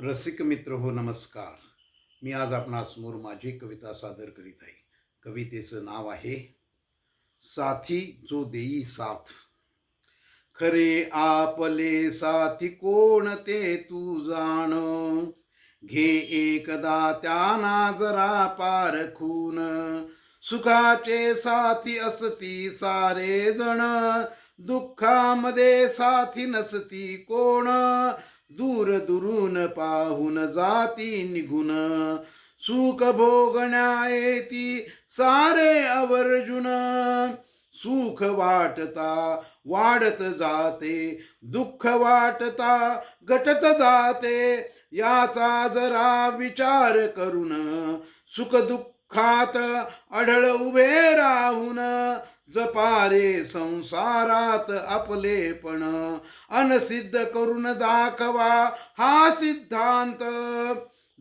रसिक मित्र हो नमस्कार. मी आज आपणासमोर माझी कविता सादर करीत आहे. कवितेचं नाव आहे साथी जो देई साथ. खरे आपले साथी कोण ते तू जाण, घे एकदा त्यांना जरा पारखून. सुखाचे साथी असती सारे जण, दुःखामध्ये साथी नसती कोण. दूर दुरून पाहून जाती निघून, सुख भोगण्या येती सारे आवर्जून. सुख वाटता वाढत जाते, दुःख वाटता घटत जाते. याचा जरा विचार करून, सुख दुःखात आढळ उभे राहून. जपारे संसारात आपलेपण, अनसिद्ध करून दाखवा हा सिद्धांत.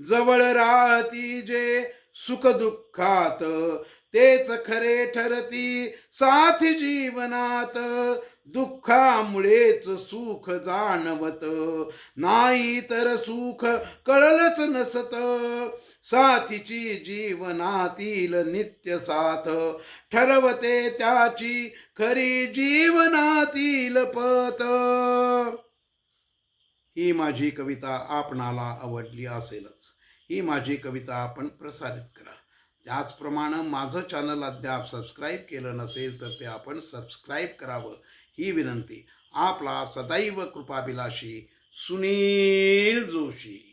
जवळ राहती जे सुख दुःखात, तेच खरे ठरती साथी जीवनात. दुःखामुळेच सुख जाणवत नाही, तर सुख कळलंच नसत. साथीची जीवनातील नित्य साथ, ठरवते त्याची खरी जीवनातील पत. ही माझी कविता आपणाला आवडली असेलच. ही माझी कविता आपण प्रसारित करा. त्याचप्रमाणे माझं चॅनल अद्याप सबस्क्राईब केलं नसेल तर ते आपण सबस्क्राईब करावं ही विनंती. आपला सदैव कृपाभिलाषी सुनील जोशी.